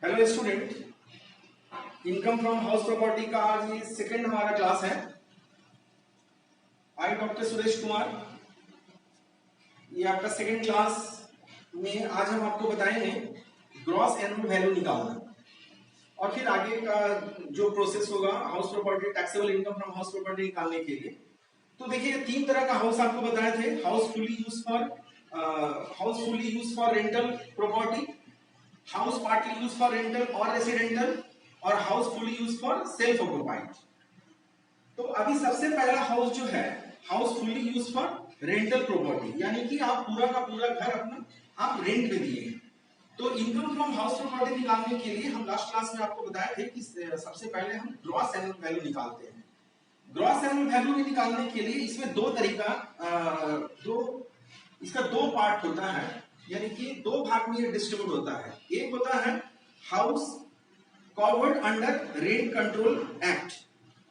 Hello student, income from house property का आज ये सेकंड हमारा क्लास है। आई डॉक्टर सुरेश कुमार, ये आपका सेकंड क्लास में आज हम आपको बताएंगे ग्रॉस एनुअल वैल्यू निकालना और फिर आगे का जो प्रोसेस होगा house property taxable income from house property निकालने के लिए। तो देखिए, तीन तरह का हाउस आपको बताए थे। House fully use for rental property, house partly use for rental और रेसिडेंटल, और house fully use for self occupied. तो अभी सबसे पहला हाउस जो है house fully use for rental property, यानी कि आप पूरा का पूरा घर अपना आप रेंट पे दिए हैं। तो इनकम फ्रॉम हाउस प्रॉपर्टी निकालने के लिए हम लास्ट क्लास में आपको बताए थे कि सबसे पहले हम ग्रॉस एनुअल वैल्यू निकालते हैं। ग्रॉस एनुअल वैल्यू निकालने के लिए इसमें इसका दो पार्ट होता है, यानी कि दो भाग में ये डिस्ट्रीब्यूट होता है। एक होता है house covered under rent control act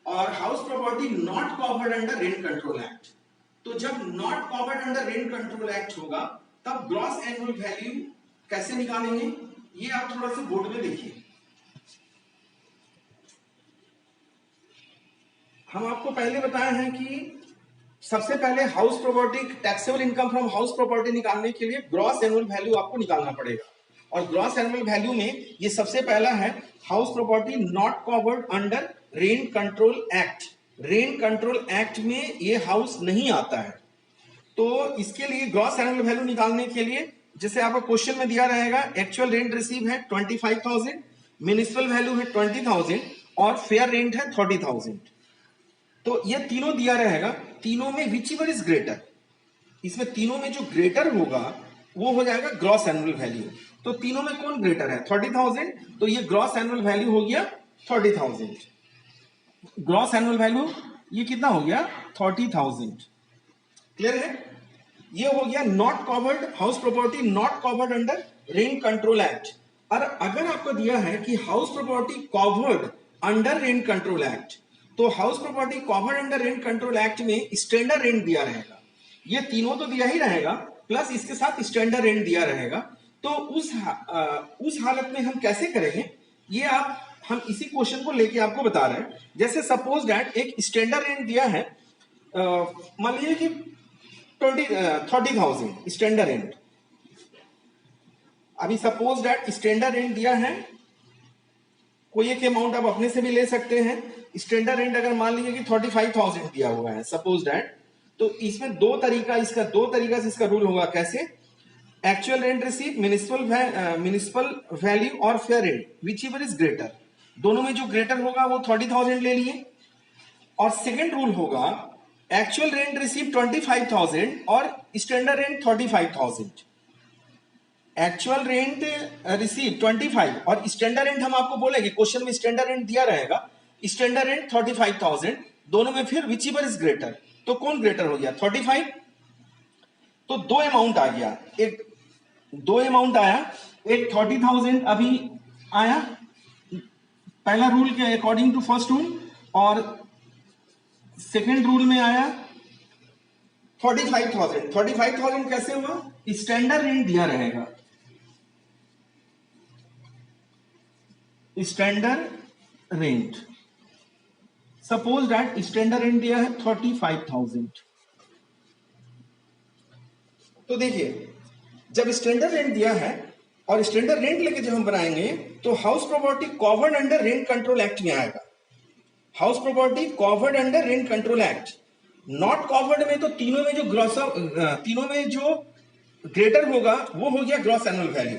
और house property not covered under rent control act. तो जब not covered under rent control act होगा तब ग्रॉस एनुअल वैल्यू कैसे निकालेंगे, ये आप थोड़ा सा बोर्ड में देखिए। हम आपको पहले बताए हैं कि सबसे पहले house property taxable income from house property निकालने के लिए ग्रॉस एनुअल वैल्यू आपको निकालना पड़ेगा। और ग्रॉस एनुअल वैल्यू में ये सबसे पहला है house property not covered under rent control act. Rent control act में ये हाउस नहीं आता है। तो इसके लिए ग्रॉस एनुअल वैल्यू निकालने के लिए जैसे आपको क्वेश्चन में दिया रहेगा, एक्चुअल रेंट रिसीव है 25,000, म्युनिसिपल वैल्यू है 20,000 और फेयर रेंट है 30,000। तो ये तीनों दिया रहेगा, तीनों में विच एवर इज ग्रेटर, इसमें तीनों में जो ग्रेटर होगा वो हो जाएगा ग्रॉस एनुअल वैल्यू। तो तीनों में कौन ग्रेटर है? 30,000, तो ये ग्रॉस एनुअल वैल्यू हो गया 30,000। ग्रॉस एनुअल वैल्यू ये कितना हो गया? 30,000। क्लियर है? ये हो गया not covered house property not covered under rent control act. और अगर आपको दिया है कि house property covered under rent control act, तो house property covered under rent control act में स्टैंडर्ड रेंट दिया रहेगा। ये तीनों तो दिया ही रहेगा, प्लस इसके साथ स्टैंडर्ड रेंट दिया रहेगा। तो उस हालत में हम कैसे करेंगे, ये हम इसी क्वेश्चन को लेके आपको बता रहे हैं। जैसे सपोज दैट एक स्टैंडर्ड रेंट दिया है, मान लीजिए कि 30,000 स्टैंडर्ड रेंट। अभी सपोज दैट स्टैंडर्ड रेंट दिया है, कोई एक अमाउंट आप अपने से भी ले सकते हैं। स्टैंडर्ड रेंट अगर मान लीजिए कि 35,000 दिया हुआ है सपोज दैट, तो इसमें दो तरीका से इसका रूल होगा। कैसे? Actual rent receive, municipal value और fair rent whichever is greater. दोनों में जो ग्रेटर होगा वो 30,000 ले लिए। और सेकेंड रूल होगा एक्चुअल रेंट रिसीव 25,000 और standard rent 35,000। Actual rent receive 25 और स्टैंडर्ड रेंट हम आपको बोलेंगे, क्वेश्चन में स्टैंडर्ड रेंट दिया रहेगा, स्टैंडर्ड रेंट 35,000। दोनों में फिर विच एवर इज ग्रेटर, तो कौन ग्रेटर हो गया? 35। तो दो अमाउंट आ गया, दो अमाउंट आया, एक 30,000 अभी आया पहला रूल के अकॉर्डिंग टू फर्स्ट रूल, और सेकेंड रूल में आया 35,000। 35,000 कैसे हुआ? स्टैंडर्ड रेंट दिया रहेगा, standard rent. Suppose that standard rent दिया है 35,000। तो देखिए, जब स्टैंडर्ड रेंट दिया है और स्टैंडर्ड रेंट लेके जब हम बनाएंगे तो house property covered under rent control act में आएगा। House property covered under rent control act. Not covered में तो तीनों में जो ग्रेटर होगा वो हो गया ग्रॉस एनुअल वैल्यू।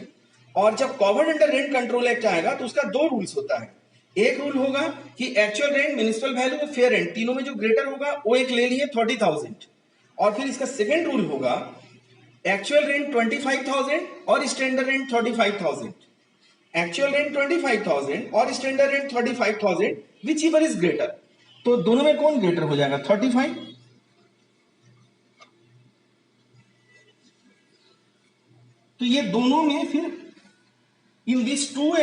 और जब covered under rent control act आएगा तो उसका दो रूल्स होता है। एक रूल होगा कि एक्चुअल रेंट, म्युनिसिपल वैल्यू और फेयर रेंट, तीनों में जो ग्रेटर होगा वो एक ले लिए 30,000। और फिर इसका सेकेंड रूल होगा एक्चुअल रेंट 25,000 और स्टैंडर्ड रेंट 35,000। एक्चुअल रेंट 25,000 और standard rent 35,000 which ever is greater. तो दोनों में कौन ग्रेटर हो जाएगा? 35। तो ये दोनों में फिर in this two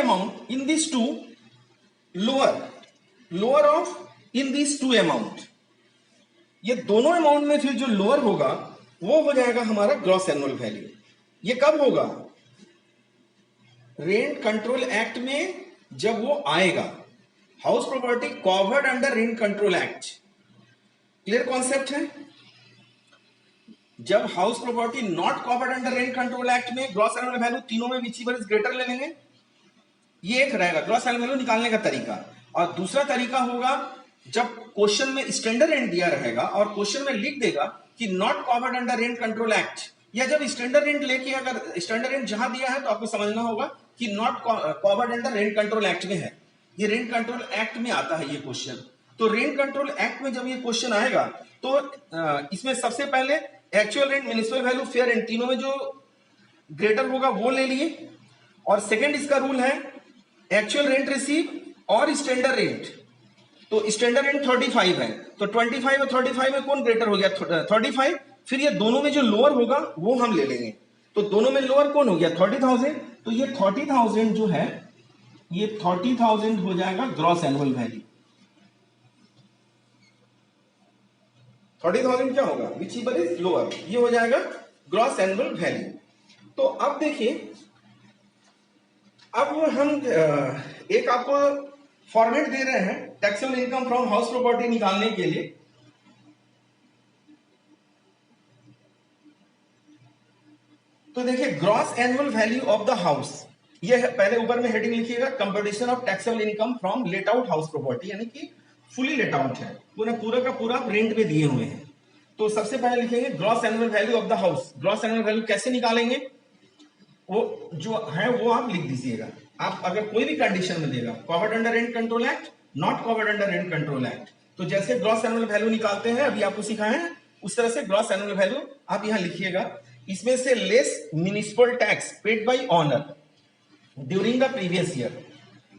lower of in this two amount, ये दोनों अमाउंट में फिर जो लोअर होगा वो हो जाएगा हमारा ग्रॉस एनुअल वैल्यू। ये कब होगा? रेंट कंट्रोल एक्ट में जब वो आएगा, house property covered under rent control act, clear concept है। जब house property not covered under rent control act में ग्रॉस एनुअल वैल्यू तीनों में विचएवर इज ग्रेटर ले लेंगे, ये एक रहेगा ग्रॉस एनुअल वैल्यू निकालने का तरीका। और दूसरा तरीका होगा जब क्वेश्चन में स्टैंडर्ड रेंट दिया रहेगा और क्वेश्चन में लिख देगा कि not covered under rent control act, या जब स्टैंडर्ड रेंट लेके अगर स्टैंडर्ड रेंट जहां दिया है तो आपको समझना होगा कि not covered under rent control act में है, ये रेंट कंट्रोल एक्ट में आता है ये क्वेश्चन। तो रेंट कंट्रोल एक्ट में जब ये क्वेश्चन आएगा तो इसमें सबसे पहले actual rent, municipal value, fair rent, तीनों में जो ग्रेटर होगा वो ले लिए। और सेकंड इसका रूल है एक्चुअल रेंट रिसीव और स्टैंडर्ड रेंट। तो स्टैंडर्ड रेंट 35 है, तो 25 और 35 में कौन ग्रेटर हो गया? 35। फिर ये दोनों में जो लोअर होगा वो हम ले लेंगे। तो दोनों में लोअर कौन हो गया? 30,000। तो ये 30,000 जो है ये 30,000 हो जाएगा ग्रॉस एनुअल वैल्यू। 30,000 क्या होगा? विच इज लोअर, ये हो जाएगा ग्रॉस एनुअल वैल्यू। तो अब देखिए, अब हम एक आपको फॉर्मेट दे रहे हैं taxable income from house property निकालने के लिए। तो देखिए, gross annual value of the house, ये पहले ऊपर में हेडिंग लिखिएगा, competition of taxable income from let out house property, यानी कि फुली लेट आउट है, पूरा का पूरा रेंट पे दिए हुए हैं। तो सबसे पहले लिखेंगे gross annual value of the house. Gross annual value कैसे निकालेंगे वो जो है वो आप लिख दीजिएगा। आप अगर कोई भी कंडीशन में देगा, covered under rent control act, not covered under rent control act, तो जैसे ग्रॉस एनुअल वैल्यू निकालते हैं अभी आपको सिखाए हैं, उस तरह से ग्रॉस एनुअल वैल्यू आप यहां लिखिएगा। इसमें से less municipal tax paid by owner during the previous year.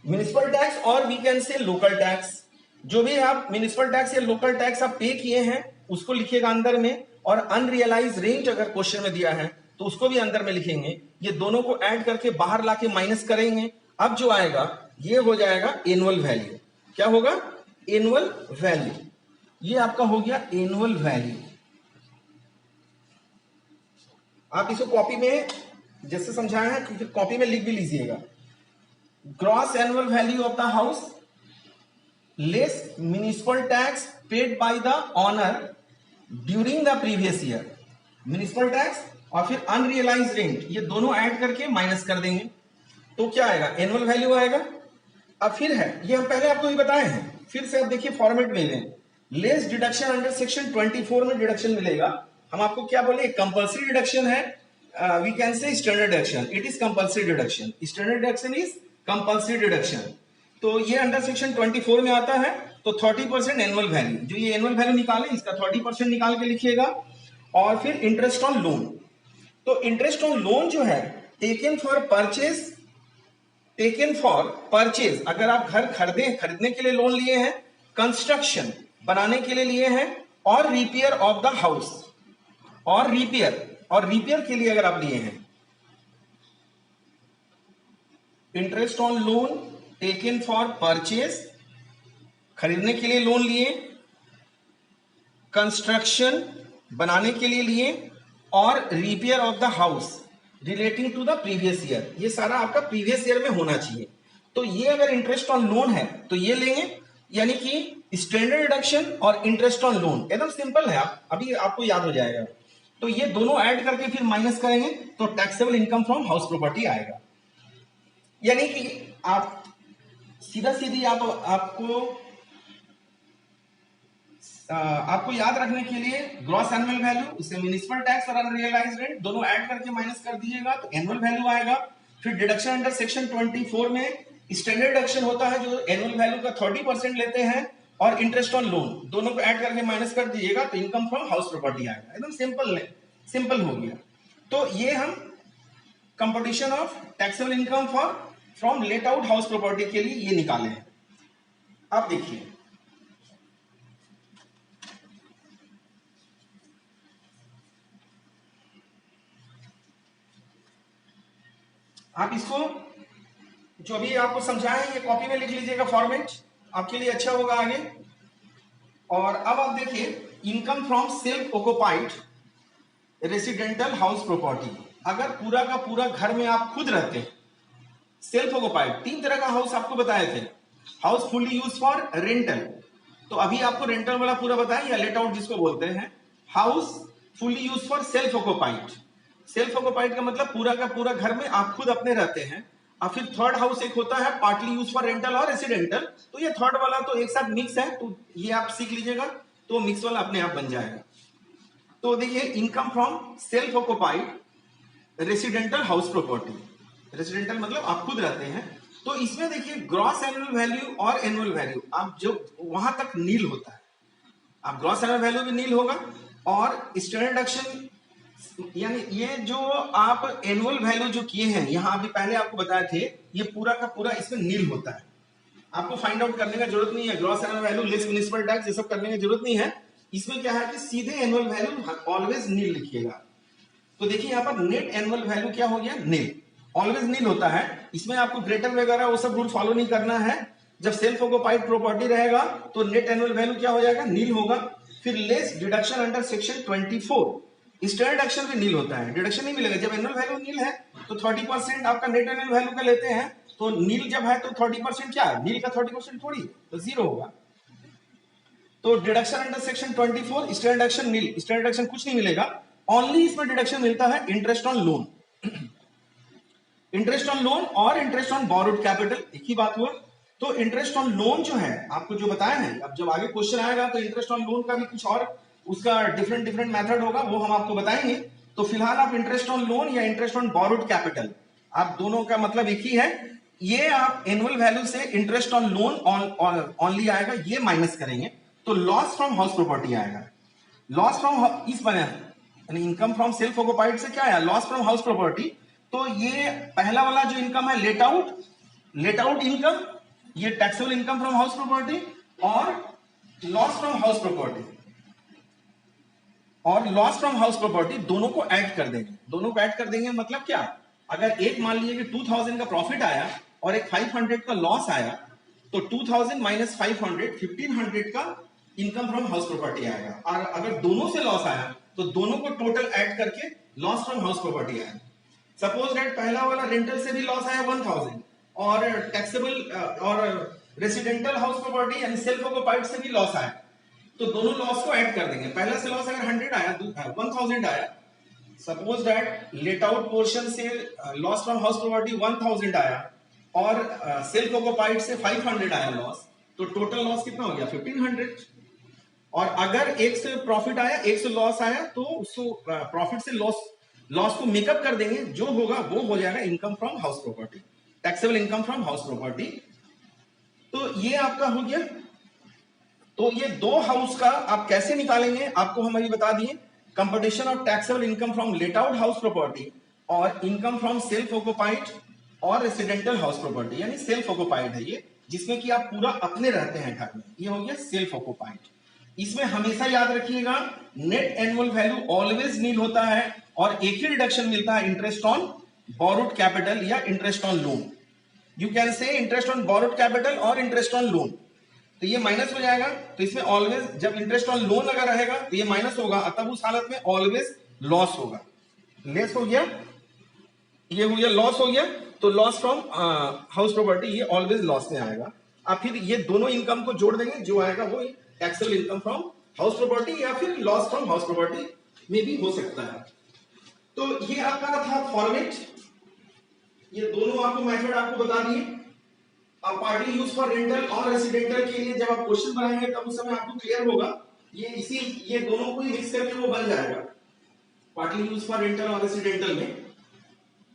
Municipal tax और we can say local tax, जो भी आप म्युनिसिपल टैक्स या लोकल टैक्स आप पे किए हैं उसको लिखिएगा अंदर में, और अनरियलाइज रेंट अगर क्वेश्चन में दिया है तो उसको भी अंदर में लिखेंगे। ये दोनों को ऐड करके बाहर लाके माइनस करेंगे। अब जो आएगा ये हो जाएगा एनुअल वैल्यू। क्या होगा? Annual value. ये आपका हो गया एनुअल वैल्यू। आप इसको कॉपी में जैसे समझाया है कॉपी में लिख भी लीजिएगा। Gross annual value of the house less municipal tax paid by the owner during the previous year. Municipal tax और फिर अनरियलाइज रेंट, ये दोनों ऐड करके माइनस कर देंगे तो क्या आएगा? एनुअल वैल्यू आएगा। अब फिर है, ये हम पहले आपको भी बताए हैं, फिर से आप देखिए फॉर्मेट में लें। लेस डिडक्शन अंडर सेक्शन 24 में डिडक्शन मिलेगा। हम आपको क्या बोले? कंपल्सरी डिडक्शन है, we can say standard deduction, it is compulsory deduction. Standard deduction is compulsory deduction. तो ये अंडर सेक्शन 24 में आता है। तो 30% एनुअल वैल्यू, जो ये एनुअल वैल्यू निकाले इसका 30% निकाल के लिखिएगा। और फिर इंटरेस्ट ऑन लोन, तो इंटरेस्ट ऑन लोन जो है taken for purchase, taken for purchase, अगर आप घर खरीदने के लिए लोन लिए हैं, कंस्ट्रक्शन बनाने के लिए लिए हैं, और रिपेयर ऑफ द हाउस, और रिपेयर के लिए अगर आप लिए हैं। Interest on loan taken for purchase, खरीदने के लिए लोन लिए, कंस्ट्रक्शन बनाने के लिए लिए, और repair of the house relating to the previous year, ये सारा आपका प्रीवियस ईयर में होना चाहिए। तो ये अगर इंटरेस्ट ऑन लोन है तो ये लेंगे, यानी कि स्टैंडर्ड डिडक्शन और इंटरेस्ट ऑन लोन एकदम सिंपल है, आप अभी आपको याद हो जाएगा। तो ये दोनों ऐड करके फिर माइनस करेंगे तो taxable income from house property आएगा। यानी कि आप सीधा सीधी आपको याद रखने के लिए ग्रॉस एनुअल वैल्यू, उससे म्युनिसिपल टैक्स और अनरियलाइज्ड रेंट दोनों ऐड करके माइनस कर दीजिएगा तो एनुअल वैल्यू आएगा। फिर डिडक्शन अंडर सेक्शन 24 में स्टैंडर्ड डिडक्शन होता है जो एनुअल वैल्यू का 30% लेते हैं, और इंटरेस्ट ऑन लोन दोनों को ऐड करके माइनस कर दीजिएगा तो इनकम फ्रॉम हाउस प्रॉपर्टी आएगा। एकदम सिंपल हो गया। तो ये हम competition of taxable income from let out house property के लिए ये निकाले हैं। अब देखिए, आप इसको जो भी आपको समझाएं ये कॉपी में लिख लीजिएगा, फॉर्मेट आपके लिए अच्छा होगा आगे। और अब आप देखिए, income from self occupied residential house property, अगर पूरा का पूरा घर में आप खुद रहते हैं, सेल्फ ऑक्युपाइड। तीन तरह का हाउस आपको बताए थे। House fully use for rental, तो अभी आपको रेंटल वाला पूरा बताया, या लेट आउट जिसको बोलते हैं। House fully use for self occupied. Self occupied का मतलब पूरा का पूरा घर में आप खुद अपने रहते हैं। और फिर थर्ड हाउस एक होता है पार्टली यूज फॉर रेंटल और रेसिडेंटल। तो ये थर्ड वाला तो एक साथ मिक्स है, तो ये आप सीख लीजिएगा, तो मिक्स वाला अपने आप बन जाएगा। तो देखिए, income from self occupied residential house property. Residential मतलब आप खुद रहते हैं। तो इसमें देखिए, ग्रॉस एनुअल वैल्यू और एनुअल वैल्यू आप जो वहां तक नील होता है, आप ग्रॉस एनुअल वैल्यू भी नील होगा, और स्टैंडर्ड डिडक्शन यानी ये जो आप एनुअल वैल्यू जो किए हैं यहां अभी पहले आपको बताए थे, ये पूरा का पूरा इसमें नील होता है। आपको फाइंड आउट करने का जरूरत नहीं है, gross annual value less municipal tax ये सब करने की जरूरत नहीं है। इसमें क्या है कि सीधे एनुअल वैल्यू ऑलवेज नील लिखिएगा। तो देखिए यहाँ पर नेट एनुअल वैल्यू क्या हो गया, नील, ऑलवेज नील होता है। इसमें आपको ग्रेटर वगैरह वो सब रूल फॉलो नहीं करना है। जब सेल्फ ऑक्युपाइड प्रॉपर्टी रहेगा तो नेट एनुअल वैल्यू क्या हो जाएगा, नील होगा। फिर less deduction under section 24, standard deduction भी नील होता है, डिडक्शन नहीं मिलेगा। जब एनुअल वैल्यू नील है तो 30% आपका नेट एनुअल वैल्यू का लेते हैं, तो नील जब है तो 30% क्या है, नील का 30% थोड़ी, तो जीरो होगा। तो deduction under section 24 standard deduction nil, standard deduction कुछ नहीं मिलेगा। ओनली इसमें डिडक्शन मिलता है interest on loan, interest on loan और इंटरेस्ट ऑन बोरोड कैपिटल, एक ही बात हुआ। तो इंटरेस्ट ऑन लोन जो है आपको जो बताया है, अब जब आगे क्वेश्चन आएगा तो इंटरेस्ट ऑन लोन का भी कुछ और उसका डिफरेंट मेथड होगा, वो हम आपको बताएंगे। तो फिलहाल आप इंटरेस्ट ऑन लोन या इंटरेस्ट ऑन बोरोड कैपिटल, आप दोनों का मतलब एक ही है। ये आप एनुअल वैल्यू से इंटरेस्ट ऑन लोन ऑनली आएगा, ये माइनस करेंगे तो लॉस फ्रॉम हाउस प्रॉपर्टी आएगा। लॉस फ्रॉम इस बने यानी इनकम फ्रॉम सेल्फ ऑक्युपाइड से क्या आया, लॉस फ्रॉम हाउस प्रॉपर्टी। तो ये पहला वाला जो इनकम है लेट आउट इनकम, ये taxable income from house property, और लॉस फ्रॉम हाउस प्रॉपर्टी और लॉस फ्रॉम हाउस प्रॉपर्टी दोनों को ऐड कर देंगे। दोनों को ऐड कर देंगे मतलब क्या, अगर एक मान लीजिए कि 2000 का प्रॉफिट आया और एक 500 का लॉस आया, तो 2000 माइनस 500 1500 का इनकम फ्रॉम हाउस प्रॉपर्टी आएगा। और अगर दोनों से लॉस आया तो दोनों को टोटल ऐड करके लॉस फ्रॉम हाउस प्रॉपर्टी आएगा। सपोज दैट पहला वाला रेंटल से भी लॉस आया 1000, और टैक्सेबल और रेसिडेंटल हाउस प्रॉपर्टी यानी सेल्फ ऑक्युपाइड से भी लॉस आया, तो दोनों लॉस को ऐड कर देंगे। पहला से लॉस अगर 100 आया, 1000 आया, suppose that let out portion से लॉस फ्रॉम हाउस प्रॉपर्टी 1000 आया और सेल्फ ऑक्युपाइड से 500 आया लॉस, तो टोटल लॉस कितना हो गया 1500। और अगर एक से प्रॉफिट आया एक से लॉस आया, तो उसको प्रॉफिट से लॉस को मेकअप कर देंगे, जो होगा वो हो जाएगा income from house property, taxable income from house property. तो ये आपका हो गया। तो ये दो हाउस का आप कैसे निकालेंगे आपको हम अभी बता दिए। Competition of taxable income from let out house property और इनकम फ्रॉम सेल्फ ऑक्युपाइड और रेसिडेंटल हाउस प्रॉपर्टी, यानी सेल्फ ऑक्युपाइड है ये, जिसमें कि आप पूरा अपने रहते हैं घर में, ये हो गया सेल्फ ऑक्युपाइड। इसमें हमेशा याद रखिएगा नेट एनुअल वैल्यू ऑलवेज नील होता है, और एक ही रिडक्शन मिलता है इंटरेस्ट ऑन बोरोड कैपिटल या interest on loan. You can say interest on borrowed capital और इंटरेस्ट ऑन लोन, तो ये माइनस हो जाएगा। तो इसमें ऑलवेज जब इंटरेस्ट ऑन लोन अगर रहेगा तो ये माइनस होगा, तब उस हालत में ऑलवेज लॉस होगा। लेस हो गया, ये हो गया लॉस हो गया, तो लॉस फ्रॉम हाउस प्रॉपर्टी ये ऑलवेज लॉस में आएगा। अब फिर ये दोनों इनकम को जोड़ देंगे, जो आएगा वो taxable income from house property या फिर लॉस फ्रॉम हाउस प्रॉपर्टी में भी हो सकता है। तो ये आपका था फॉर्मेट, ये दोनों आपको मेथड आपको बता दिए। अब पार्टली यूज फॉर रेंटल और रेसिडेंटल के लिए जब आप क्वेश्चन बनाएंगे तब उस समय आपको क्लियर होगा, ये दोनों को ही मिक्स करके वो बन जाएगा पार्टली यूज फॉर रेंटल और रेसिडेंटल में।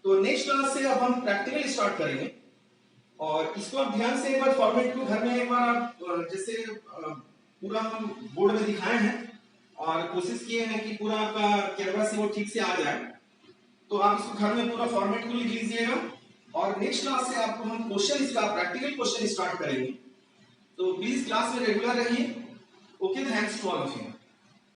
तो नेक्स्ट क्लास से अब हम प्रैक्टिकल स्टार्ट करेंगे, और इसको आप ध्यान से एक बार फॉर्मेट को घर में एक बार आप जैसे पूरा हम बोर्ड में दिखाए हैं और कोशिश किए हैं कि पूरा आपका कैमरा से वो ठीक से आ जाए, तो आप इसको घर में पूरा फॉर्मेट को लिख लीजिएगा। और नेक्स्ट क्लास से आपको हम क्वेश्चन इसका प्रैक्टिकल क्वेश्चन स्टार्ट करेंगे, तो प्लीज क्लास में रेगुलर रहिए। Okay, thanks to all of you.